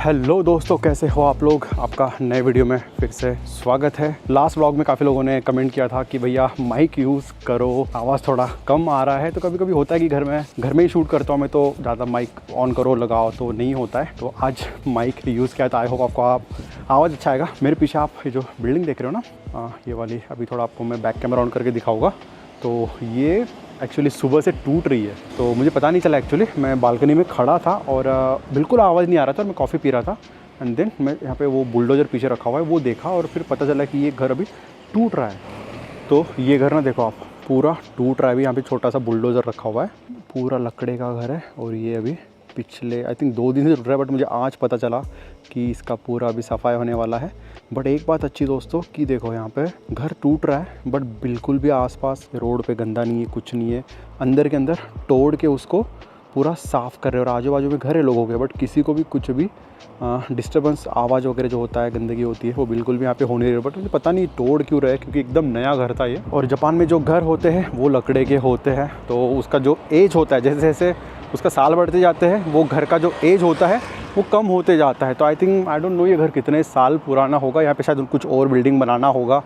Hello दोस्तों, कैसे हो आप लोग। आपका नए वीडियो में फिर से स्वागत है। लास्ट व्लॉग में काफ़ी लोगों ने कमेंट किया था कि भैया माइक यूज़ करो, आवाज़ थोड़ा कम आ रहा है। तो कभी कभी होता है कि घर में ही शूट करता हूँ मैं, तो ज़्यादा माइक ऑन करो लगाओ तो नहीं होता है। तो आज माइक यूज़ किया था। आई होप आपको आवाज़ अच्छा आएगा। मेरे पीछे आप ये जो बिल्डिंग देख रहे हो ना, ये वाली, अभी थोड़ा आपको मैं बैक कैमरा ऑन करके दिखाऊँगा। तो ये एक्चुअली सुबह से टूट रही है, तो मुझे पता नहीं चला। एक्चुअली मैं बालकनी में खड़ा था और बिल्कुल आवाज़ नहीं आ रहा था और मैं कॉफ़ी पी रहा था। एंड देन मैं यहाँ पे वो बुलडोज़र पीछे रखा हुआ है वो देखा और फिर पता चला कि ये घर अभी टूट रहा है। तो ये घर ना देखो आप, पूरा टूट रहा है। अभी यहाँ पे छोटा सा बुलडोज़र रखा हुआ है, पूरा लकड़े का घर है। और ये अभी पिछले आई थिंक 2 दिन से टूट रहा है, बट मुझे आज पता चला कि इसका पूरा अभी सफाई होने वाला है। बट एक बात अच्छी दोस्तों कि देखो, यहाँ पे घर टूट रहा है बट बिल्कुल भी आसपास रोड पे गंदा नहीं है, कुछ नहीं है। अंदर के अंदर तोड़ के उसको पूरा साफ़ कर रहे हैं और आजू बाजू में घर है लोगों के, बट किसी को भी कुछ भी डिस्टर्बेंस, आवाज़ वगैरह जो होता है, गंदगी होती है, वो बिल्कुल भी यहाँ पे होने नहीं रही। बट मुझे पता नहीं तोड़ क्यों रहे, क्योंकि एकदम नया घर था ये। और जापान में जो घर होते हैं वो लकड़े के होते हैं, तो उसका जो एज होता है, जैसे जैसे उसका साल बढ़ते जाते हैं, वो घर का जो एज होता है वो कम होते जाता है। तो I think, I don't know ये घर कितने साल पुराना होगा। यहाँ पे शायद कुछ और बिल्डिंग बनाना होगा,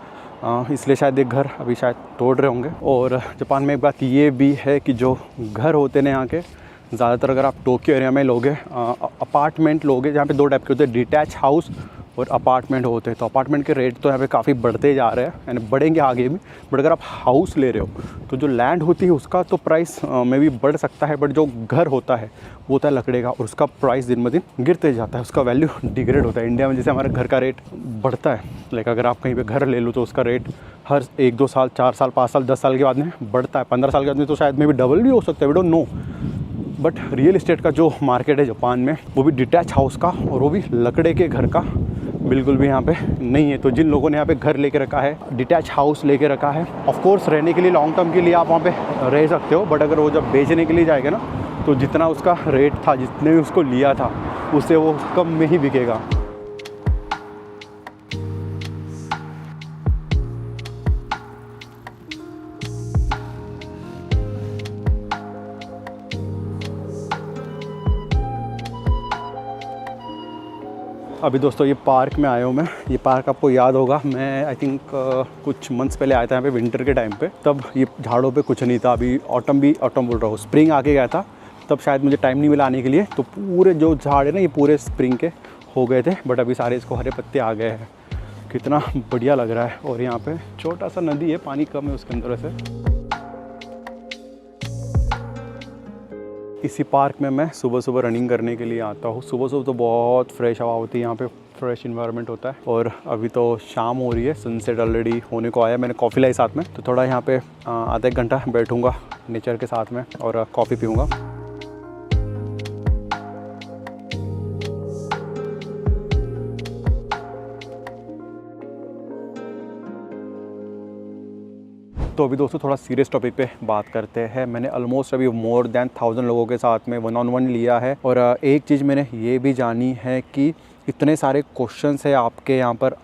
इसलिए शायद एक घर अभी शायद तोड़ रहे होंगे। और जापान में एक बात ये भी है कि जो घर होते हैं यहाँ के, ज़्यादातर अगर आप टोक्यो एरिया में लोगे, अपार्टमेंट लोगे, जहाँ पे 2 टाइप के होते हैं, डिटैच हाउस और अपार्टमेंट होते हैं। तो अपार्टमेंट के रेट तो यहाँ पे काफ़ी बढ़ते जा रहे हैं, यानी बढ़ेंगे आगे भी। बट अगर आप हाउस ले रहे हो तो जो लैंड होती है उसका तो प्राइस में भी बढ़ सकता है, बट जो घर होता है वो होता है लकड़े का, और उसका प्राइस दिन ब दिन गिरते जाता है, उसका वैल्यू डिग्रेड होता है। इंडिया में जैसे हमारे घर का रेट बढ़ता है, लाइक अगर आप कहीं पे घर ले लो तो उसका रेट हर 1-2 साल, 4 साल, 5 साल, 10 साल के बाद में बढ़ता है। 15 साल के बाद में तो शायद में भी डबल भी हो सकता है, we don't know. But real estate का जो मार्केट है जापान में, वो भी डिटैच हाउस का, और वो भी लकड़े के घर का बिल्कुल भी यहाँ पे नहीं है। तो जिन लोगों ने यहाँ पे घर लेके रखा है, डिटैच हाउस लेके रखा है, ऑफ कोर्स रहने के लिए, लॉन्ग टर्म के लिए आप वहाँ पे रह सकते हो। बट अगर वो जब बेचने के लिए जाएगा ना, तो जितना उसका रेट था, जितने भी उसको लिया था, उससे वो कम में ही बिकेगा। अभी दोस्तों ये पार्क में आया हूँ मैं। ये पार्क आपको याद होगा, मैं आई थिंक कुछ मंथ्स पहले आया था यहाँ पे विंटर के टाइम पे। तब ये झाड़ों पे कुछ नहीं था। अभी ऑटम बोल रहा हूँ, स्प्रिंग आके गया था, तब शायद मुझे टाइम नहीं मिला आने के लिए। तो पूरे जो झाड़ है ना, ये पूरे स्प्रिंग के हो गए थे, बट अभी सारे इसको हरे पत्ते आ गए हैं। कितना बढ़िया लग रहा है। और यहाँ पर छोटा सा नदी है, पानी कम है उसके अंदर से। इसी पार्क में मैं सुबह सुबह रनिंग करने के लिए आता हूँ। सुबह सुबह तो बहुत फ्रेश हवा होती है यहाँ पे, फ्रेश इन्वायरमेंट होता है। और अभी तो शाम हो रही है, सनसेट ऑलरेडी होने को आया। मैंने कॉफ़ी लाई साथ में, तो थोड़ा यहाँ पे आधा 1 घंटा बैठूँगा नेचर के साथ में और कॉफ़ी पीऊँगा। तो अभी दोस्तों थोड़ा सीरियस टॉपिक पे बात करते हैं। मैंने ऑलमोस्ट अभी मोर देन 1000 लोगों के साथ में 1-on-1 लिया है। और एक चीज़ मैंने ये भी जानी है कि इतने सारे क्वेश्चंस है आपके यहाँ पर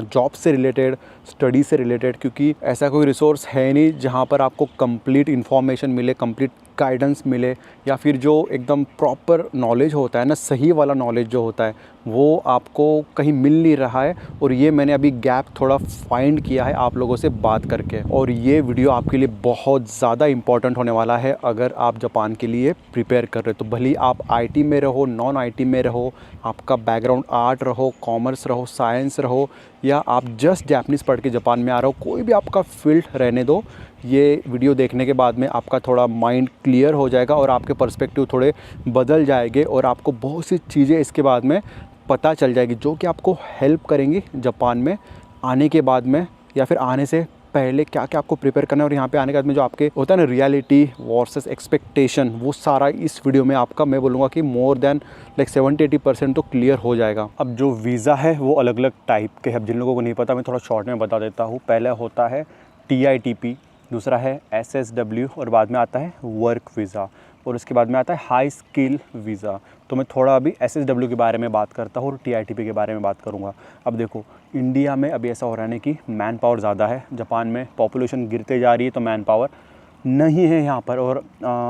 जॉब से रिलेटेड, स्टडी से रिलेटेड, क्योंकि ऐसा कोई रिसोर्स है नहीं जहाँ पर आपको कंप्लीट इन्फॉर्मेशन मिले, कंप्लीट गाइडेंस मिले, या फिर जो एकदम प्रॉपर नॉलेज होता है ना, सही वाला नॉलेज जो होता है, वो आपको कहीं मिल नहीं रहा है। और ये मैंने अभी गैप थोड़ा फाइंड किया है आप लोगों से बात करके। और ये वीडियो आपके लिए बहुत ज़्यादा इंपॉर्टेंट होने वाला है अगर आप जापान के लिए प्रिपेयर कर रहे हो। तो भले आप आईटी में रहो, नॉन आईटी में रहो, आपका बैकग्राउंड आर्ट रहो, कॉमर्स रहो, साइंस रहो, या आप जस्ट जापानीज़ पढ़ के जापान में आ रहे हो, कोई भी आपका फील्ड रहने दो, ये वीडियो देखने के बाद में आपका थोड़ा माइंड क्लियर हो जाएगा और आपके पर्सपेक्टिव थोड़े बदल जाएंगे। और आपको बहुत सी चीज़ें इसके बाद में पता चल जाएगी जो कि आपको हेल्प करेंगी जापान में आने के बाद में, या फिर आने से पहले क्या क्या आपको प्रिपेयर करना है। और यहाँ पे आने के बाद में जो आपके होता है ना, रियलिटी वर्सेस एक्सपेक्टेशन, वो सारा इस वीडियो में आपका, मैं बोलूँगा कि मोर देन लाइक 70-80% तो क्लियर हो जाएगा। अब जो वीज़ा है वो अलग अलग टाइप के हैं। अब जिन लोगों को नहीं पता, मैं थोड़ा शॉर्ट में बता देता हूँ। पहला होता है TITP, दूसरा है SSW, और बाद में आता है वर्क वीज़ा, और उसके बाद में आता है हाई स्किल वीज़ा। तो मैं थोड़ा अभी SSW के बारे में बात करता हूँ और TITP के बारे में बात करूँगा। अब देखो, इंडिया में अभी ऐसा हो रहा है कि मैन पावर ज़्यादा है, जापान में पॉपुलेशन गिरते जा रही है, तो मैन पावर नहीं है यहाँ पर। और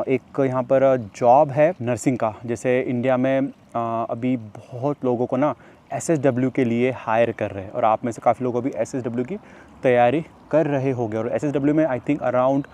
एक यहाँ पर जॉब है नर्सिंग का। जैसे इंडिया में अभी बहुत लोगों को ना SSW के लिए हायर कर रहे हैं, और आप में से काफ़ी लोग अभी SSW की तैयारी कर रहे होंगे। और SSW में आई थिंक अराउंड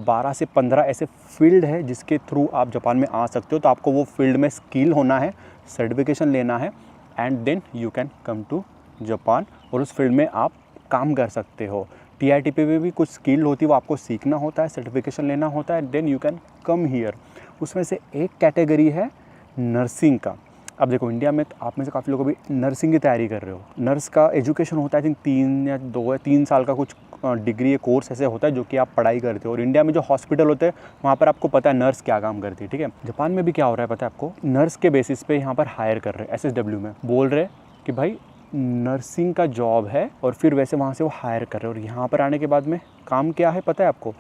12 से 15 ऐसे फील्ड है जिसके थ्रू आप जापान में आ सकते हो। तो आपको वो फील्ड में स्किल होना है, सर्टिफिकेशन लेना है, and then you can come to Japan, और उस फील्ड में आप काम कर सकते हो। TITP में भी कुछ स्किल होती है, वो आपको सीखना होता है, सर्टिफिकेशन लेना होता है, then you can come here. उसमें से एक कैटेगरी है नर्सिंग का। अब देखो इंडिया में आप में से काफ़ी लोग अभी नर्सिंग की तैयारी कर रहे हो। नर्स का एजुकेशन होता है आई थिंक 3 या 2 या 3 साल का कुछ डिग्री या कोर्स ऐसे होता है जो कि आप पढ़ाई करते हो। और इंडिया में जो हॉस्पिटल होते हैं वहाँ पर आपको पता है नर्स क्या काम करती है, ठीक है। जापान में भी क्या हो रहा है पता है आपको, नर्स के बेसिस पे यहाँ पर हायर कर रहे हैं। SSW में बोल रहे कि भाई नर्सिंग का जॉब है, और फिर वैसे वहाँ से वो हायर कर रहे हैं। और यहाँ पर आने के बाद में काम क्या है पता है आपको,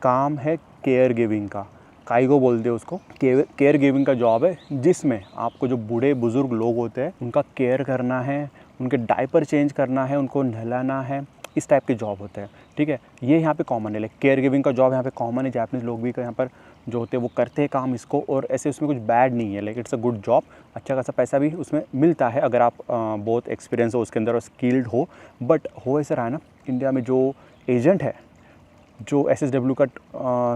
काम है केयर गिविंग का। काइगो बोलते हैं उसको। केयर गिविंग का जॉब है, जिसमें आपको जो बूढ़े बुजुर्ग लोग होते हैं उनका केयर करना है, उनके डायपर चेंज करना है, उनको नहलाना है, इस टाइप के जॉब होते हैं, ठीक है। ये यहाँ पे कॉमन है, लाइक केयर गिविंग का जॉब यहाँ पे कॉमन है। जापानीज़ लोग भी यहाँ पर जो होते हैं वो करते हैं काम इसको, और ऐसे उसमें कुछ बैड नहीं है, like it's a good job. अच्छा खासा पैसा भी उसमें मिलता है अगर आप बहुत एक्सपीरियंस हो उसके अंदर और स्किल्ड हो। बट हो ऐसा रहा है ना, इंडिया में जो एजेंट है जो SSW का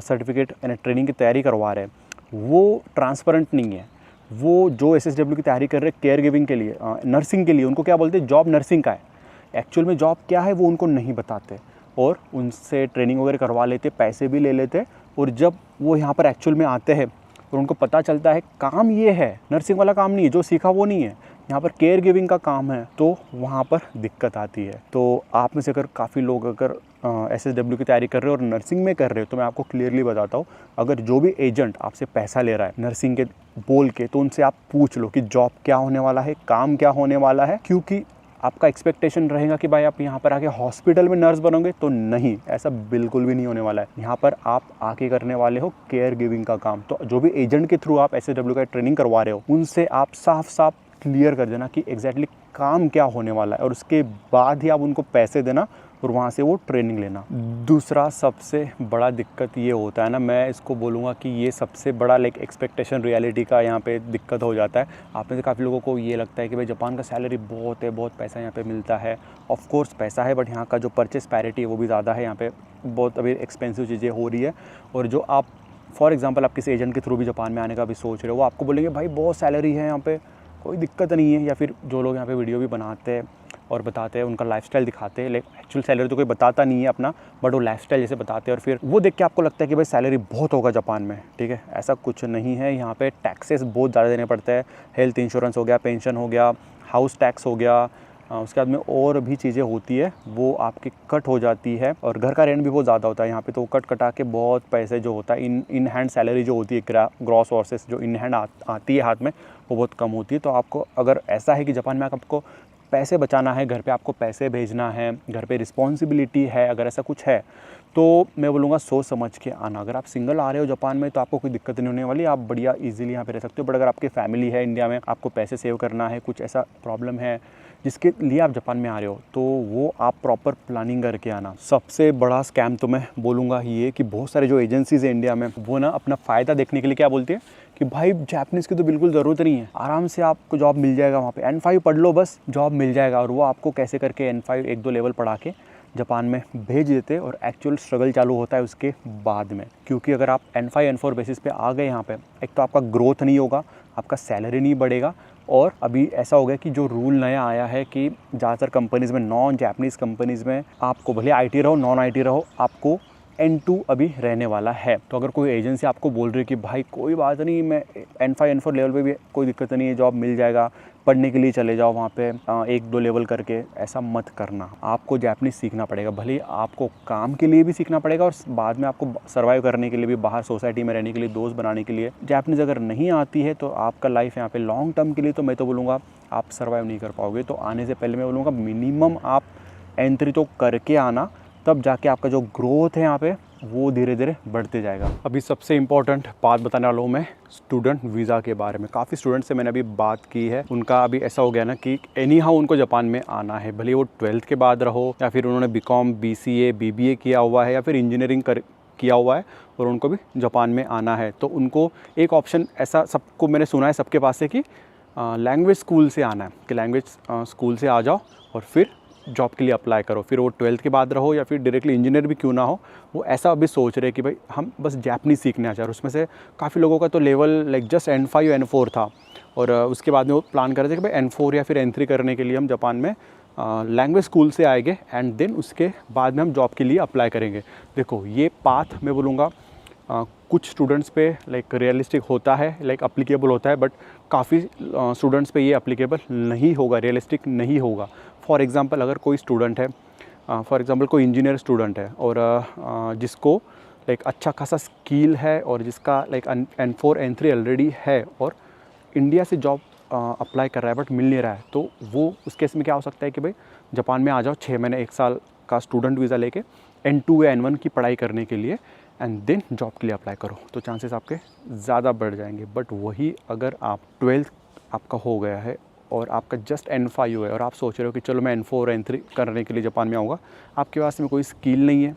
सर्टिफिकेट यानी ट्रेनिंग की तैयारी करवा रहे हैं वो ट्रांसपेरेंट नहीं है। वो जो SSW की तैयारी कर रहे हैं केयर गिविंग के लिए, नर्सिंग के लिए, उनको क्या बोलते हैं, जॉब नर्सिंग का है। एक्चुअल में जॉब क्या है वो उनको नहीं बताते, और उनसे ट्रेनिंग वगैरह करवा लेते, पैसे भी ले लेते। और जब वो यहाँ पर एक्चुअल में आते हैं और उनको पता चलता है काम ये है, नर्सिंग वाला काम नहीं है, जो सीखा वो नहीं है, यहाँ पर केयर गिविंग का काम है, तो वहाँ पर दिक्कत आती है। तो आप में से अगर काफ़ी लोग अगर SSW की तैयारी कर रहे हो और नर्सिंग में कर रहे हो, तो मैं आपको क्लियरली बताता हूँ, अगर जो भी एजेंट आपसे पैसा ले रहा है नर्सिंग के बोल के, तो उनसे आप पूछ लो कि जॉब क्या होने वाला है, काम क्या होने वाला है। क्योंकि आपका एक्सपेक्टेशन रहेगा कि भाई आप यहाँ पर आके हॉस्पिटल में नर्स बनोगे, तो नहीं, ऐसा बिल्कुल भी नहीं होने वाला है। यहाँ पर आप आके करने वाले हो केयर गिविंग का काम। तो जो भी एजेंट के थ्रू आप SSW का ट्रेनिंग करवा रहे हो, उनसे आप साफ साफ क्लियर कर देना कि एग्जैक्टली काम क्या होने वाला है, और उसके बाद ही आप उनको पैसे देना और वहाँ से वो ट्रेनिंग लेना। दूसरा सबसे बड़ा दिक्कत ये होता है ना, मैं इसको बोलूँगा कि ये सबसे बड़ा लाइक एक्सपेक्टेशन रियलिटी का यहाँ पे दिक्कत हो जाता है। आप में से काफ़ी लोगों को ये लगता है कि भाई जापान का सैलरी बहुत है, बहुत पैसा यहाँ पे मिलता है। ऑफ कोर्स पैसा है, बट यहाँ का जो परचेस पैरिटी है वो भी ज़्यादा है। यहाँ पे बहुत अभी एक्सपेंसिव चीज़ें हो रही है। और जो आप फॉर एग्जाम्पल आप किसी एजेंट के थ्रू भी जापान में आने का भी सोच रहे हो, वो आपको बोलेंगे भाई बहुत सैलरी है यहाँ पे, कोई दिक्कत नहीं है। या फिर जो लोग यहाँ पे वीडियो भी बनाते हैं और बताते हैं, उनका लाइफस्टाइल दिखाते हैं, लाइक एक्चुअल सैलरी तो कोई बताता नहीं है अपना, बट वो लाइफस्टाइल जैसे बताते हैं, और फिर वो देख के आपको लगता है कि भाई सैलरी बहुत होगा जापान में, ठीक है। ऐसा कुछ नहीं है। यहाँ पे टैक्सेस बहुत ज़्यादा देने पड़ते हैं। हेल्थ इंश्योरेंस हो गया, पेंशन हो गया, हाउस टैक्स हो गया, उसके बाद में और भी चीज़ें होती है, वो आपकी कट हो जाती है। और घर का रेंट भी बहुत ज़्यादा होता है यहाँ पे, तो कट कटा के बहुत पैसे जो होता है, इन हैंड सैलरी जो होती है, ग्रॉस वर्सेस जो इन हैंड आती है हाथ में, वो बहुत कम होती है। तो आपको अगर ऐसा है कि जापान में आपको पैसे बचाना है, घर पे आपको पैसे भेजना है, घर पे रिस्पॉन्सिबिलिटी है, अगर ऐसा कुछ है, तो मैं बोलूँगा सोच समझ के आना। अगर आप सिंगल आ रहे हो जापान में तो आपको कोई दिक्कत नहीं होने वाली, आप बढ़िया इजीली यहाँ पे रह सकते हो। बट अगर आपकी फैमिली है इंडिया में, आपको पैसे सेव करना है, कुछ ऐसा प्रॉब्लम है जिसके लिए आप जापान में आ रहे हो, तो वो आप प्रॉपर प्लानिंग करके आना। सबसे बड़ा स्कैम तो मैं बोलूँगा ये कि बहुत सारे जो एजेंसीज़ है इंडिया में, वो ना अपना फ़ायदा देखने के लिए क्या बोलती है कि भाई जापानीज़ की तो बिल्कुल ज़रूरत नहीं है, आराम से आपको जॉब मिल जाएगा वहाँ पे, N5 पढ़ लो बस, जॉब मिल जाएगा। और वो आपको कैसे करके N5 1-2 लेवल पढ़ा के जापान में भेज देते, और एक्चुअल स्ट्रगल चालू होता है उसके बाद में। क्योंकि अगर आप N5 N4 बेसिस पे आ गए यहाँ पे, एक तो आपका ग्रोथ नहीं होगा, आपका सैलरी नहीं बढ़ेगा। और अभी ऐसा हो गया कि जो रूल नया आया है कि ज़्यादातर कंपनीज़ में, नॉन जापानीज़ कंपनीज़ में, आपको भले IT रहो नॉन IT रहो, आपको N2 अभी रहने वाला है। तो अगर कोई एजेंसी आपको बोल रही है कि भाई कोई बात नहीं, मैं N5 N4 लेवल पे भी कोई दिक्कत नहीं है, जॉब मिल जाएगा, पढ़ने के लिए चले जाओ वहाँ पे 1-2 लेवल करके, ऐसा मत करना। आपको जापानीज़ सीखना पड़ेगा, भले आपको काम के लिए भी सीखना पड़ेगा, और बाद में आपको सर्वाइव करने के लिए भी, बाहर सोसाइटी में रहने के लिए, दोस्त बनाने के लिए जापानीज़ अगर नहीं आती है तो आपका लाइफ यहाँ पे लॉन्ग टर्म के लिए तो मैं तो बोलूँगा आप सर्वाइव नहीं कर पाओगे। तो आने से पहले मैं बोलूँगा मिनिमम आप एंट्री तो करके आना, तब जाके आपका जो ग्रोथ है यहाँ पे वो धीरे धीरे बढ़ते जाएगा। अभी सबसे इम्पोर्टेंट बात बताने वाला हूँ मैं स्टूडेंट वीज़ा के बारे में। काफ़ी स्टूडेंट से मैंने अभी बात की है, उनका अभी ऐसा हो गया ना कि एनी हाउ उनको जापान में आना है, भले वो 12th के बाद रहो, या फिर उन्होंने BCom BCA BBA किया हुआ है, या फिर इंजीनियरिंग किया हुआ है और उनको भी जापान में आना है, तो उनको एक ऑप्शन ऐसा सबको मैंने सुना है सबके पास से कि लैंग्वेज स्कूल से आना है, कि लैंग्वेज स्कूल से आ जाओ और फिर जॉब के लिए अप्लाई करो, फिर वो 12th के बाद रहो या फिर डायरेक्टली इंजीनियर भी क्यों ना हो, वो ऐसा अभी सोच रहे कि भाई हम बस जापानीज़ सीखने आ जाए। उसमें से काफ़ी लोगों का तो level like just N5 N4 था और उसके बाद में वो प्लान कर रहे थे कि भाई N4 या फिर N3 करने के लिए हम जापान में लैंग्वेज स्कूल से आएंगे एंड देन उसके बाद में हम जॉब के लिए अप्लाई करेंगे। देखो ये पाथ मैं बोलूँगा कुछ स्टूडेंट्स पे लाइक रियलिस्टिक होता है, लाइक अप्लीकेबल होता है, बट काफ़ी स्टूडेंट्स पे ये अप्लीकेबल नहीं होगा, रियलिस्टिक नहीं होगा। फॉर एग्ज़ाम्पल अगर कोई स्टूडेंट है, फॉर एग्ज़ाम्पल कोई इंजीनियर स्टूडेंट है और जिसको लाइक अच्छा खासा स्किल है और जिसका लाइक N4 N3 ऑलरेडी है और इंडिया से जॉब अप्लाई कर रहा है बट मिल नहीं रहा है, तो वो उस केस में क्या हो सकता है कि भाई जापान में आ जाओ 6 महीने 1 साल का स्टूडेंट वीज़ा लेके N2 या N1 की पढ़ाई करने के लिए एंड देन जॉब के लिए अप्लाई करो, तो चांसेस आपके ज़्यादा बढ़ जाएंगे। बट वही अगर आप 12th आपका हो गया है और आपका जस्ट N5 है और आप सोच रहे हो कि चलो मैं N4 N3 करने के लिए जापान में आऊँगा, आपके पास में कोई स्किल नहीं है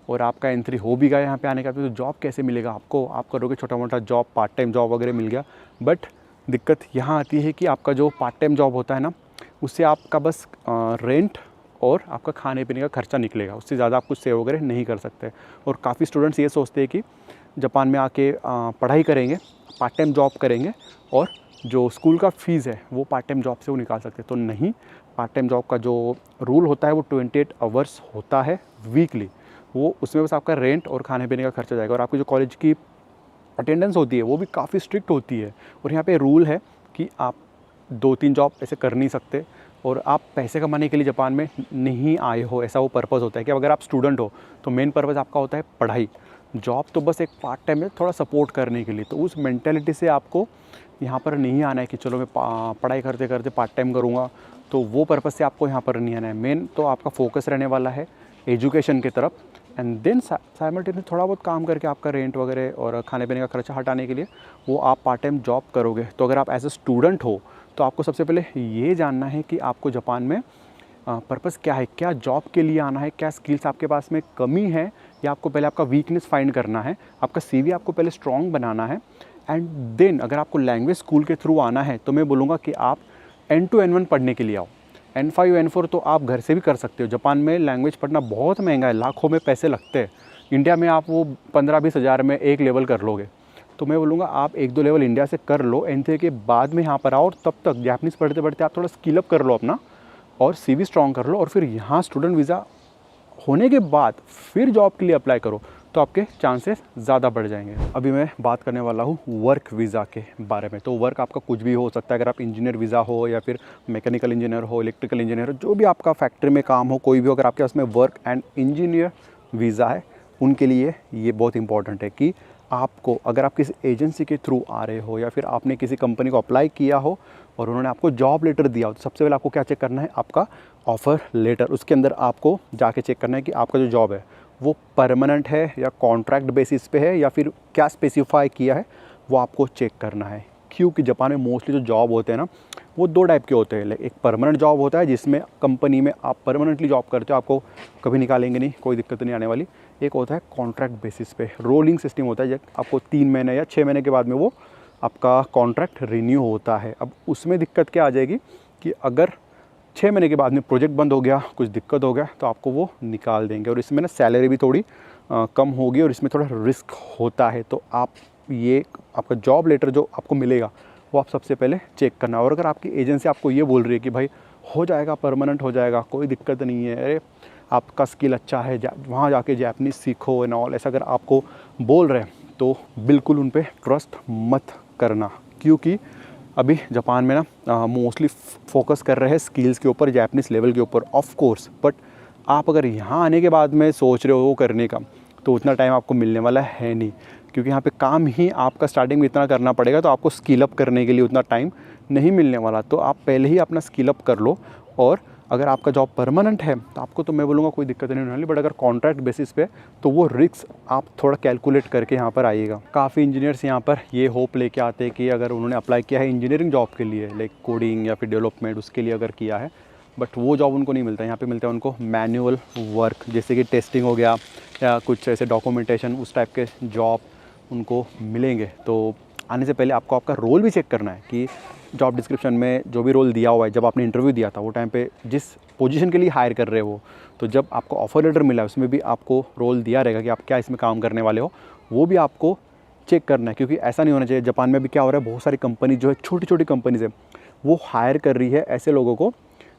और आपका N3 हो भी गया यहाँ पे आने का, तो जॉब कैसे मिलेगा आपको? आप करोगे छोटा मोटा जॉब, पार्ट टाइम जॉब वगैरह मिल गया, बट दिक्कत यहाँ आती है कि आपका जो पार्ट टाइम जॉब होता है ना, उससे आपका बस रेंट और आपका खाने पीने का खर्चा निकलेगा, उससे ज़्यादा आप कुछ सेव वगैरह नहीं कर सकते। और काफ़ी स्टूडेंट्स ये सोचते हैं कि जापान में आके पढ़ाई करेंगे, पार्ट टाइम जॉब करेंगे और जो स्कूल का फ़ीस है वो पार्ट टाइम जॉब से वो निकाल सकते हैं, तो नहीं। पार्ट टाइम जॉब का जो रूल होता है वो 28 आवर्स होता है वीकली, वो उसमें बस आपका रेंट और खाने पीने का खर्चा जाएगा और आपकी जो कॉलेज की अटेंडेंस होती है वो भी काफ़ी स्ट्रिक्ट होती है। और यहाँ पे रूल है कि आप 2-3 जॉब ऐसे कर नहीं सकते और आप पैसे कमाने के लिए जापान में नहीं आए हो, ऐसा वो पर्पज़ होता है कि अगर आप स्टूडेंट हो तो मेन पर्पज़ आपका होता है पढ़ाई, जॉब तो बस एक पार्ट टाइम में थोड़ा सपोर्ट करने के लिए। तो उस मेंटालिटी से आपको यहाँ पर नहीं आना है कि चलो मैं पढ़ाई करते करते पार्ट टाइम करूँगा, तो वो पर्पज़ से आपको यहाँ पर नहीं आना है। मेन तो आपका फोकस रहने वाला है एजुकेशन की तरफ एंड देन साइमल्टेनियसली थोड़ा बहुत काम करके आपका रेंट वगैरह और खाने पीने का खर्चा हटाने के लिए वो आप पार्ट टाइम जॉब करोगे। तो अगर आप एज ए स्टूडेंट हो तो आपको सबसे पहले ये जानना है कि आपको जापान में पर्पज़ क्या है, क्या जॉब के लिए आना है, क्या स्किल्स आपके पास में कमी है, या आपको पहले आपका वीकनेस फाइंड करना है, आपका CV आपको पहले स्ट्रॉन्ग बनाना है एंड देन अगर आपको लैंग्वेज स्कूल के थ्रू आना है तो मैं बोलूँगा कि आप N2 N1 पढ़ने के लिए आओ। N5 N4 तो आप घर से भी कर सकते हो। जापान में लैंग्वेज पढ़ना बहुत महंगा है, लाखों में पैसे लगते हैं। इंडिया में आप वो 15-20 हज़ार में एक लेवल कर लोगे, तो मैं बोलूँगा आप 1-2 लेवल इंडिया से कर लो, N3 के बाद में यहाँ पर आओ और तब तक जापानीज़ पढ़ते पढ़ते आप थोड़ा स्किल अप कर लो अपना और CV स्ट्रॉन्ग कर लो और फिर यहाँ स्टूडेंट वीज़ा होने के बाद फिर जॉब के लिए अप्लाई करो, तो आपके चांसेस ज़्यादा बढ़ जाएंगे। अभी मैं बात करने वाला हूँ वर्क वीज़ा के बारे में। तो वर्क आपका कुछ भी हो सकता है, अगर आप इंजीनियर वीज़ा हो या फिर मैकेनिकल इंजीनियर हो, इलेक्ट्रिकल इंजीनियर हो, जो भी आपका फैक्ट्री में काम हो, कोई भी, अगर आपके पास में वर्क एंड इंजीनियर वीज़ा है, उनके लिए ये बहुत इंपॉर्टेंट है कि आपको, अगर आप किसी एजेंसी के थ्रू आ रहे हो या फिर आपने किसी कंपनी को अप्लाई किया हो और उन्होंने आपको जॉब लेटर दिया हो, तो सबसे पहले आपको क्या चेक करना है, आपका ऑफ़र लेटर। उसके अंदर आपको जाके चेक करना है कि आपका जो जॉब है वो परमानेंट है या कॉन्ट्रैक्ट बेसिस पे है या फिर क्या स्पेसिफाई किया है, वो आपको चेक करना है। क्योंकि जापान में मोस्टली जो जॉब होते हैं ना, वो 2 टाइप के होते हैं। एक परमानेंट जॉब होता है जिसमें कंपनी में आप परमानेंटली जॉब करते हो, आपको कभी निकालेंगे नहीं, कोई दिक्कत नहीं आने वाली। एक होता है कॉन्ट्रैक्ट बेसिस पे, रोलिंग सिस्टम होता है, जब आपको 3 महीने या 6 महीने के बाद में वो आपका कॉन्ट्रैक्ट रिन्यू होता है। अब उसमें दिक्कत क्या आ जाएगी कि अगर 6 महीने के बाद में प्रोजेक्ट बंद हो गया, कुछ दिक्कत हो गया, तो आपको वो निकाल देंगे और इसमें ना सैलरी भी थोड़ी कम होगी और इसमें थोड़ा रिस्क होता है। तो आप ये आपका जॉब लेटर जो आपको मिलेगा वो आप सबसे पहले चेक करना। और अगर आपकी एजेंसी आपको ये बोल रही है कि भाई हो जाएगा, परमानेंट हो जाएगा, कोई दिक्कत नहीं है, अरे आपका स्किल अच्छा है, वहाँ जाके जापानीज़ सीखो एंड ऑल, ऐसा अगर आपको बोल रहे हैं तो बिल्कुल उन पर ट्रस्ट मत करना। क्योंकि अभी जापान में ना मोस्टली फोकस कर रहे हैं स्किल्स के ऊपर, जापानीज़ लेवल के ऊपर, ऑफ कोर्स। बट आप अगर यहाँ आने के बाद में सोच रहे हो वो करने का, तो उतना टाइम आपको मिलने वाला है नहीं, क्योंकि यहाँ पे काम ही आपका स्टार्टिंग में इतना करना पड़ेगा, तो आपको स्किल अप करने के लिए उतना टाइम नहीं मिलने वाला। तो आप पहले ही अपना स्किल अप कर लो। और अगर आपका जॉब परमानेंट है तो आपको तो मैं बोलूँगा कोई दिक्कत नहीं होने वाली, बट अगर कॉन्ट्रैक्ट बेसिस पे तो वो रिस्क आप थोड़ा कैलकुलेट करके यहाँ पर आइएगा। काफ़ी इंजीनियर्स यहाँ पर ये होप लेके आते हैं कि अगर उन्होंने अप्लाई किया है इंजीनियरिंग जॉब के लिए, लाइक कोडिंग या फिर डेवलपमेंट, उसके लिए अगर किया है, बट वो जॉब उनको नहीं मिलता। यहाँ पे मिलता है उनको मैनुअल वर्क, जैसे कि टेस्टिंग हो गया या कुछ ऐसे डॉक्यूमेंटेशन उस टाइप के जॉब उनको मिलेंगे। तो आने से पहले आपको आपका रोल भी चेक करना है कि जॉब डिस्क्रिप्शन में जो भी रोल दिया हुआ है, जब आपने इंटरव्यू दिया था वो टाइम पे जिस पोजीशन के लिए हायर कर रहे हो, तो जब आपको ऑफर लेटर मिला उसमें भी आपको रोल दिया रहेगा कि आप क्या इसमें काम करने वाले हो, वो भी आपको चेक करना है। क्योंकि ऐसा नहीं होना चाहिए, जापान में भी क्या हो रहा है, बहुत सारी कंपनी जो है छोटी छोटी कंपनीज है वो हायर कर रही है ऐसे लोगों को,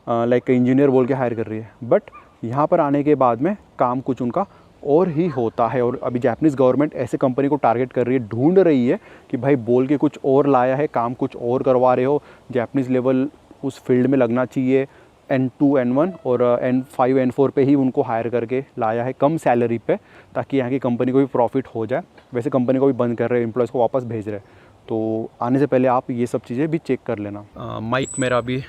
लाइक इंजीनियर बोल के हायर कर रही है, बट यहाँ पर आने के बाद में काम कुछ उनका और ही होता है। और अभी जापानीज़ गवर्नमेंट ऐसे कंपनी को टारगेट कर रही है, ढूंढ रही है कि भाई बोल के कुछ और लाया है, काम कुछ और करवा रहे हो, जापानीज़ लेवल उस फील्ड में लगना चाहिए, N2 N1 और N5 N4 पे ही उनको हायर करके लाया है कम सैलरी पे, ताकि यहाँ की कंपनी को भी प्रॉफिट हो जाए। वैसे कंपनी को भी बंद कर रहे हैं, एम्प्लॉयज़ को वापस भेज रहे हैं। तो आने से पहले आप ये सब चीज़ें भी चेक कर लेना। माइक मेरा अभी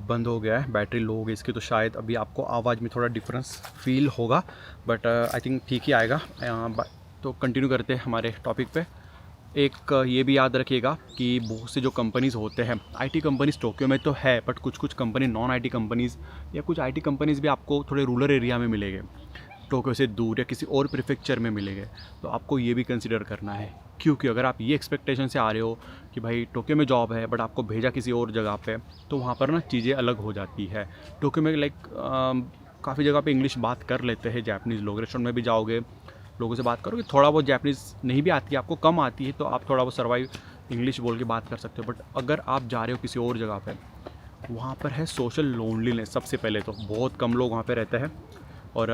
बंद हो गया है, बैटरी लो हो गई इसकी, तो शायद अभी आपको आवाज़ में थोड़ा डिफरेंस फील होगा, बट आई थिंक ठीक ही आएगा। तो कंटिन्यू करते हैं हमारे टॉपिक पे। एक ये भी याद रखिएगा कि बहुत से जो कंपनीज़ होते हैं, आईटी कंपनीज़ टोक्यो में तो है, बट कुछ कुछ कंपनी नॉन आईटी कंपनीज़ या कुछ आईटी कंपनीज़ भी आपको थोड़े रूरल एरिया में मिलेंगे, टोक्यो से दूर या किसी और प्रीफेक्चर में मिलेंगे। तो आपको ये भी कंसिडर करना है, क्योंकि अगर आप ये एक्सपेक्टेशन से आ रहे हो कि भाई टोक्यो में जॉब है बट आपको भेजा किसी और जगह पे, तो वहाँ पर ना चीज़ें अलग हो जाती है। टोक्यो में लाइक काफ़ी जगह पे इंग्लिश बात कर लेते हैं जापानीज़ लोग। रेस्टोरेंट में भी जाओगे, लोगों से बात करोगे, थोड़ा बहुत जापानीज़ नहीं भी आती है, आपको कम आती है, तो आप थोड़ा बहुत सर्वाइव इंग्लिश बोल के बात कर सकते हो। बट अगर आप जा रहे हो किसी और जगह पे, वहाँ पर है सोशल लोनलीनेस। सबसे पहले तो बहुत कम लोग वहाँ पे रहते हैं, और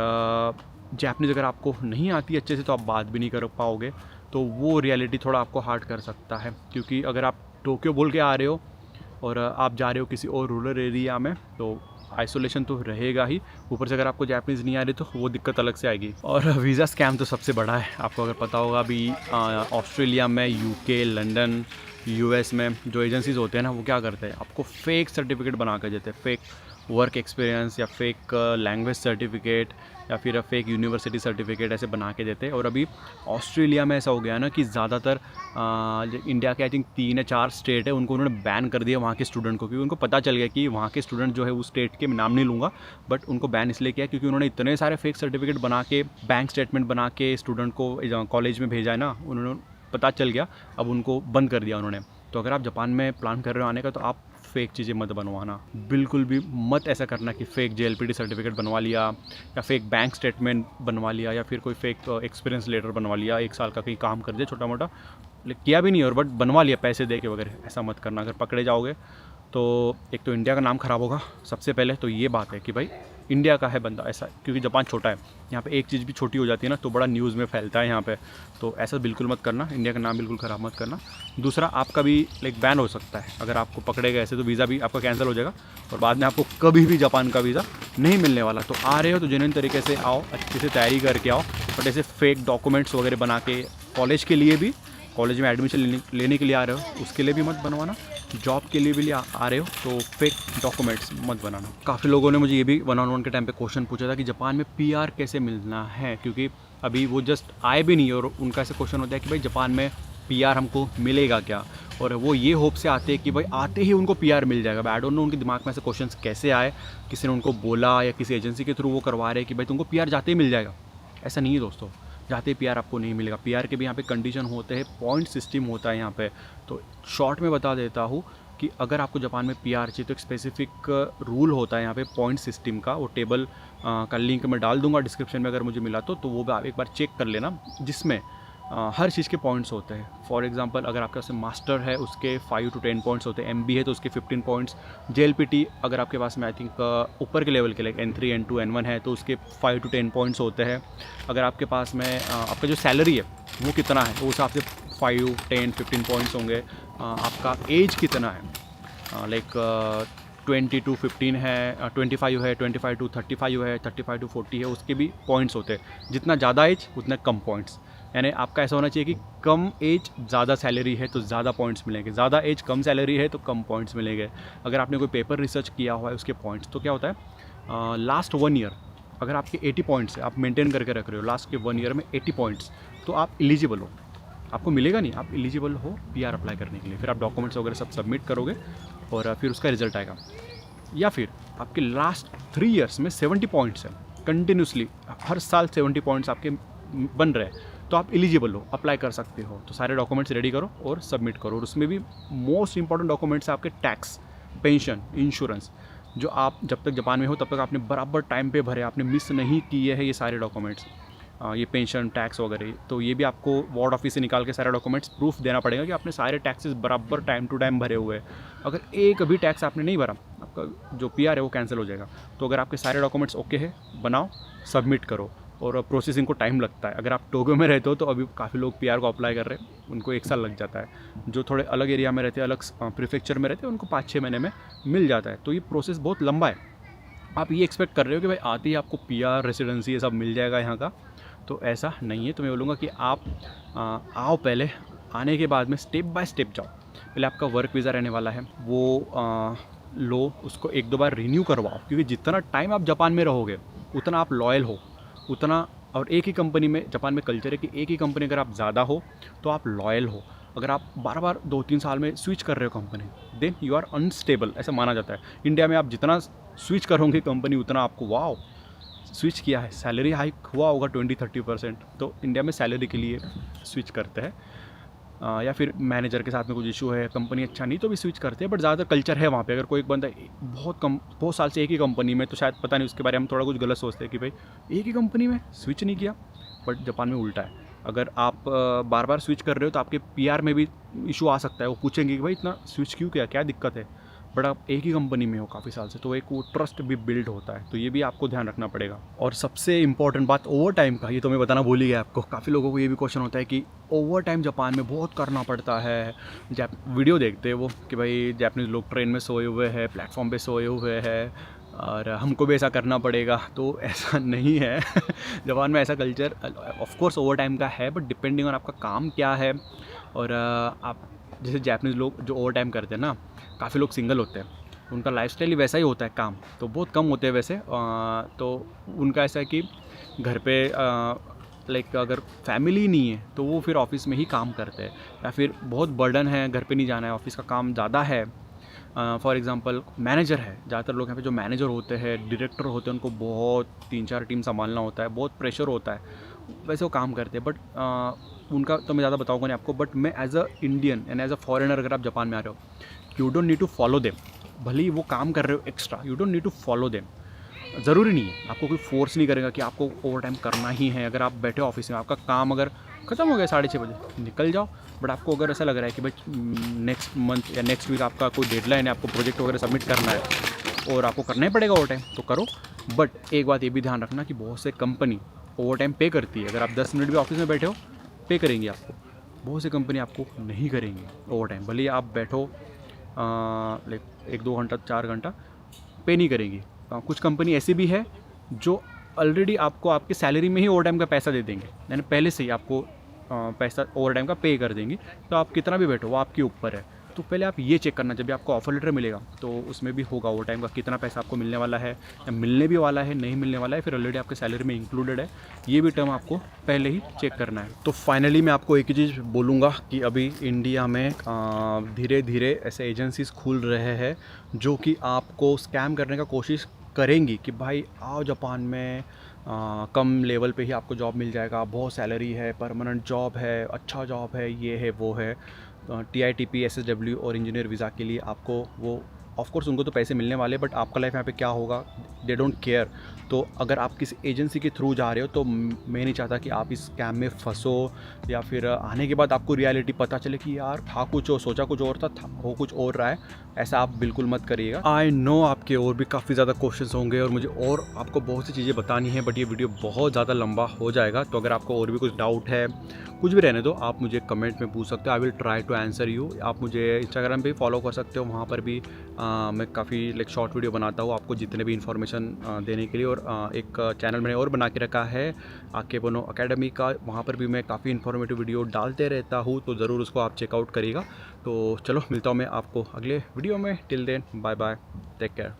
जापानीज़ अगर आपको नहीं आती अच्छे से तो आप बात भी नहीं कर पाओगे, तो वो रियलिटी थोड़ा आपको हार्ड कर सकता है। क्योंकि अगर आप टोक्यो बोल के आ रहे हो और आप जा रहे हो किसी और रूरल एरिया में, तो आइसोलेशन तो रहेगा ही, ऊपर से अगर आपको जापानीज़ नहीं आ रही तो वो दिक्कत अलग से आएगी। और वीज़ा स्कैम तो सबसे बड़ा है, आपको अगर पता होगा अभी ऑस्ट्रेलिया में, यूके, लंदन, यूएस में जो एजेंसीज़ होते हैं ना, वो क्या करते हैं, आपको फेक सर्टिफिकेट बना कर देते हैं, फेक वर्क एक्सपीरियंस या फेक लैंग्वेज सर्टिफिकेट या फिर फेक यूनिवर्सिटी सर्टिफिकेट ऐसे बना के देते हैं। और अभी ऑस्ट्रेलिया में ऐसा हो गया ना कि ज़्यादातर इंडिया के आई थिंक 3 या 4 स्टेट है, उनको उन्होंने बैन कर दिया वहाँ के स्टूडेंट को, क्योंकि उनको पता चल गया कि वहाँ के स्टूडेंट जो है उस स्टेट के, मैं नाम नहीं लूँगा, बट उनको बैन इसलिए किया क्योंकि उन्होंने इतने सारे फेक सर्टिफिकेट बना के, बैंक स्टेटमेंट बना के स्टूडेंट को कॉलेज में भेजा है ना, उन्होंने पता चल गया, अब उनको बंद कर दिया उन्होंने। तो अगर आप जापान में प्लान कर रहे हो आने का, तो आप फेक चीज़ें मत बनवाना, बिल्कुल भी मत ऐसा करना कि फ़ेक JLPT सर्टिफिकेट बनवा लिया या फेक बैंक स्टेटमेंट बनवा लिया या फिर कोई फेक एक्सपीरियंस लेटर बनवा लिया, 1 साल का कहीं काम कर दिया छोटा मोटा, किया भी नहीं और बट बनवा लिया पैसे दे के वगैरह। ऐसा मत करना, अगर पकड़े जाओगे तो एक तो इंडिया का नाम ख़राब होगा। सबसे पहले तो ये बात है कि भाई इंडिया का है बंदा, ऐसा, क्योंकि जापान छोटा है, यहाँ पे एक चीज़ भी छोटी हो जाती है ना तो बड़ा न्यूज़ में फैलता है यहाँ पे, तो ऐसा बिल्कुल मत करना, इंडिया का नाम बिल्कुल ख़राब मत करना। दूसरा, आपका भी लाइक बैन हो सकता है, अगर आपको पकड़े गए ऐसे तो वीज़ा भी आपका कैंसिल हो जाएगा और बाद में आपको कभी भी जापान का वीज़ा नहीं मिलने वाला। तो आ रहे हो तो जेन्युइन तरीके से आओ, अच्छे से तैयारी करके आओ, बट ऐसे फेक डॉक्यूमेंट्स वगैरह बना के, कॉलेज के लिए भी, कॉलेज में एडमिशन लेने के लिए आ रहे हो उसके लिए भी मत बनवाना, जॉब के लिए भी आ रहे हो तो फेक डॉक्यूमेंट्स मत बनाना। काफ़ी लोगों ने मुझे ये भी 1-on-1 के टाइम पे क्वेश्चन पूछा था कि जापान में PR कैसे मिलना है, क्योंकि अभी वो जस्ट आए भी नहीं और उनका ऐसा क्वेश्चन होता है कि भाई जापान में PR हमको मिलेगा क्या, और वो ये होप से आते हैं कि भाई आते ही उनको PR मिल जाएगा। आई डोंट नो उनके दिमाग में ऐसे क्वेश्चन कैसे आए, किसी ने उनको बोला या किसी एजेंसी के थ्रू वो करवा रहे हैं कि भाई तुमको PR जाते ही मिल जाएगा। ऐसा नहीं है दोस्तों, जाते ही PR आपको नहीं मिलेगा। PR के भी यहाँ पे कंडीशन होते हैं, पॉइंट सिस्टम होता है यहाँ पे। तो शॉर्ट में बता देता हूँ कि अगर आपको जापान में PR चाहिए तो एक स्पेसिफिक रूल होता है यहाँ पे पॉइंट सिस्टम का, वो टेबल का लिंक मैं डाल दूंगा डिस्क्रिप्शन में, अगर मुझे मिला तो वो भी आप एक बार चेक कर लेना, जिसमें हर चीज़ के पॉइंट्स होते हैं। फॉर एग्जांपल अगर आपके पास मास्टर है उसके 5 to 10 पॉइंट्स होते हैं, MB है तो उसके 15 पॉइंट्स, JLPT अगर आपके पास में आई थिंक ऊपर के लेवल के लाइक N3 N2 N1 है तो उसके 5 to 10 पॉइंट्स होते हैं। अगर आपके पास में आपका जो सैलरी है वो कितना है तो उस हिसाब से 5, 10, 15 पॉइंट्स होंगे। आपका एज कितना है, लाइक 20 to 15 है, 25 है, 25 to 35 है, 35 to 40 है, उसके भी पॉइंट्स होते हैं। जितना ज़्यादा एज उतना कम पॉइंट्स, यानी आपका ऐसा होना चाहिए कि कम एज ज़्यादा सैलरी है तो ज़्यादा पॉइंट्स मिलेंगे, ज़्यादा एज कम सैलरी है तो कम पॉइंट्स मिलेंगे। अगर आपने कोई पेपर रिसर्च किया हुआ है उसके पॉइंट्स, तो क्या होता है लास्ट 1 ईयर अगर आपके 80 पॉइंट्स है, आप मेंटेन करके रख रहे हो लास्ट के 1 ईयर में 80 पॉइंट्स, तो आप एलिजिबल हो, आपको मिलेगा नहीं, आप एलिजिबल हो PR अप्लाई करने के लिए। फिर आप डॉक्यूमेंट्स वगैरह सब सबमिट करोगे और फिर उसका रिजल्ट आएगा। या फिर आपके लास्ट 3 ईयर्स में 70 पॉइंट्स हैं कंटिन्यूसली, हर साल 70 पॉइंट्स आपके बन रहे हैं तो आप एलिजिबल हो, अप्लाई कर सकते हो। तो सारे डॉक्यूमेंट्स रेडी करो और सबमिट करो। और उसमें भी मोस्ट इंपॉर्टेंट डॉक्यूमेंट्स है आपके टैक्स, पेंशन, इंश्योरेंस, जो आप जब तक जापान में हो तब तक आपने बराबर टाइम पे भरे, आपने मिस नहीं किए हैं ये सारे डॉक्यूमेंट्स, ये पेंशन, टैक्स वगैरह। तो ये भी आपको वार्ड ऑफिस से निकाल के सारे डॉक्यूमेंट्स प्रूफ देना पड़ेगा कि आपने सारे टैक्सेस बराबर टाइम टू टाइम भरे हुए हैं। अगर एक भी टैक्स आपने नहीं भरा, आपका जो PR है वो कैंसिल हो जाएगा। तो अगर आपके सारे डॉक्यूमेंट्स ओके है, बनाओ, सबमिट करो। और प्रोसेसिंग को टाइम लगता है। अगर आप टोक्यो में रहते हो तो अभी काफ़ी लोग PR को अप्लाई कर रहे हैं, उनको 1 साल लग जाता है। जो थोड़े अलग एरिया में रहते हैं, अलग प्रीफेक्चर में रहते हैं, उनको 5-6 महीने में मिल जाता है। तो ये प्रोसेस बहुत लंबा है। आप ये एक्सपेक्ट कर रहे हो कि भाई आते ही आपको PR, रेसिडेंसी ये सब मिल जाएगा यहाँ का, तो ऐसा नहीं है। तो मैं बोलूँगा कि आप आओ, पहले आने के बाद में स्टेप बाय स्टेप जाओ। पहले आपका वर्क वीज़ा रहने वाला है, वो लो, उसको 1-2 बार रिन्यू करवाओ, क्योंकि जितना टाइम आप जापान में रहोगे उतना आप लॉयल हो, उतना। और एक ही कंपनी में, जापान में कल्चर है कि एक ही कंपनी अगर आप ज़्यादा हो तो आप लॉयल हो। अगर आप बार बार 2-3 साल में स्विच कर रहे हो company, then you are unstable, ऐसा माना जाता है। इंडिया में आप जितना स्विच करोगे कंपनी, उतना आपको वाओ स्विच किया है, सैलरी हाइक हुआ होगा 20-30%। तो इंडिया में सैलरी के लिए स्विच करते हैं, या फिर मैनेजर के साथ में कुछ इशू है, कंपनी अच्छा नहीं तो भी स्विच करते हैं। बट ज़्यादातर कल्चर है वहाँ पे। अगर कोई एक बंदा बहुत साल से एक ही कंपनी में, तो शायद पता नहीं उसके बारे में हम थोड़ा कुछ गलत सोचते हैं कि भाई एक ही कंपनी में स्विच नहीं किया। बट जापान में उल्टा है। अगर आप बार बार स्विच कर रहे हो तो आपके PR में भी इशू आ सकता है। वो पूछेंगे कि भाई इतना स्विच क्यों किया, क्या दिक्कत है। बट आप एक ही कंपनी में हो काफ़ी साल से, तो एक वो ट्रस्ट भी बिल्ड होता है। तो ये भी आपको ध्यान रखना पड़ेगा। और सबसे इंपॉर्टेंट बात ओवर टाइम का, ये तो मैं बताना भूल ही गया आपको। काफ़ी लोगों को ये भी क्वेश्चन होता है कि ओवर टाइम जापान में बहुत करना पड़ता है। वीडियो देखते हैं वो कि भाई जापानीज़ लोग ट्रेन में सोए हुए हैं, प्लेटफॉर्म पे सोए हुए हैं, और हमको भी ऐसा करना पड़ेगा। तो ऐसा नहीं है जापान में ऐसा culture of course over time का है, बट डिपेंडिंग ऑन आपका काम क्या है। और आप जैसे जापानीज़ लोग जो ओवर टाइम करते हैं ना, काफ़ी लोग सिंगल होते हैं, उनका लाइफस्टाइल ही वैसा ही होता है, काम तो बहुत कम होते हैं वैसे। तो उनका ऐसा है कि घर पे लाइक अगर फैमिली नहीं है तो वो फिर ऑफिस में ही काम करते हैं, या फिर बहुत बर्डन है, घर पे नहीं जाना है, ऑफिस का काम ज़्यादा है। फॉर एग्ज़ाम्पल मैनेजर है, ज़्यादातर लोग यहाँ पे जो मैनेजर होते हैं, डायरेक्टर होते हैं, उनको बहुत 3-4 टीम संभालना होता है, बहुत प्रेशर होता है, वैसे वो काम करते हैं। बट उनका तो मैं ज़्यादा बताऊँगा नहीं आपको। बट मैं as a Indian and as a foreigner, अगर आप जापान में आ रहे हो, you don't need to follow them. भले ही वो काम कर रहे हो extra, you don't need to follow them. ज़रूरी नहीं है, आपको कोई फोर्स नहीं करेगा कि आपको ओवर टाइम करना ही है। अगर आप बैठे हो ऑफिस में, आपका काम अगर ख़त्म हो गया 6:30 बजे, निकल जाओ। बट आपको अगर ऐसा लग रहा है कि भाई नेक्स्ट मंथ या नेक्स्ट वीक आपका कोई डेडलाइन है, आपको प्रोजेक्ट वगैरह सबमिट करना है और आपको करना ही पड़ेगा ओवर टाइम, तो करो। बट एक बात ये भी ध्यान रखना कि बहुत से कंपनी ओवर टाइम पे करती है। अगर आप 10 मिनट भी ऑफिस में बैठे हो, पे करेंगी आपको। बहुत सी कंपनी आपको नहीं करेंगी ओवर टाइम, भले ही आप बैठो लाइक 1-2 घंटा, 4 घंटा, पे नहीं करेंगी। कुछ कंपनी ऐसी भी है जो ऑलरेडी आपको आपकी सैलरी में ही ओवर टाइम का पैसा दे देंगे, यानी पहले से ही आपको पैसा ओवर टाइम का पे कर देंगी। तो आप कितना भी बैठो, वो आपके ऊपर है। तो पहले आप ये चेक करना, जब भी आपको ऑफर लेटर मिलेगा तो उसमें भी होगा ओवर टाइम का कितना पैसा आपको मिलने वाला है, या मिलने भी वाला है, नहीं मिलने वाला है, फिर ऑलरेडी आपके सैलरी में इंक्लूडेड है, ये भी टर्म आपको पहले ही चेक करना है। तो फाइनली मैं आपको एक ही चीज़ बोलूँगा कि अभी इंडिया में धीरे धीरे ऐसे एजेंसीज खुल रहे हैं जो कि आपको स्कैम करने का कोशिश करेंगी कि भाई आओ जापान में, कम लेवल पे ही आपको जॉब मिल जाएगा, बहुत सैलरी है, परमानेंट जॉब है, अच्छा जॉब है, ये है वो है। TITP, SSW और इंजीनियर वीज़ा के लिए आपको वो ऑफ कोर्स उनको तो पैसे मिलने वाले, बट आपका लाइफ यहाँ पे क्या होगा, दे डोंट केयर। तो अगर आप किसी एजेंसी के थ्रू जा रहे हो तो मैं नहीं चाहता कि आप इस स्कैम में फंसो, या फिर आने के बाद आपको रियलिटी पता चले कि यार था कुछ और, सोचा कुछ और था हो कुछ और रहा है। ऐसा आप बिल्कुल मत करिएगा। आई नो आपके और भी काफ़ी ज़्यादा क्वेश्चंस होंगे और मुझे और आपको बहुत सी चीज़ें बतानी है, बट ये वीडियो बहुत ज़्यादा लंबा हो जाएगा। तो अगर आपको और भी कुछ डाउट है, कुछ भी रहने दो, आप मुझे कमेंट में पूछ सकते हो। I will try to answer you. आप मुझे इंस्टाग्राम पे फॉलो कर सकते हो, वहाँ पर भी मैं काफ़ी लाइक शॉर्ट वीडियो बनाता हूँ आपको जितने भी इन्फॉर्मेशन देने के लिए। और एक चैनल मैंने और बना के रखा है आकेबोनो अकेडमी का, वहाँ पर भी मैं काफ़ी इन्फॉर्मेटिव वीडियो डालते रहता हूँ, तो ज़रूर उसको आप चेकआउट करिएगा। तो चलो मिलता हूँ मैं आपको अगले वीडियो में। Till then bye bye, take care.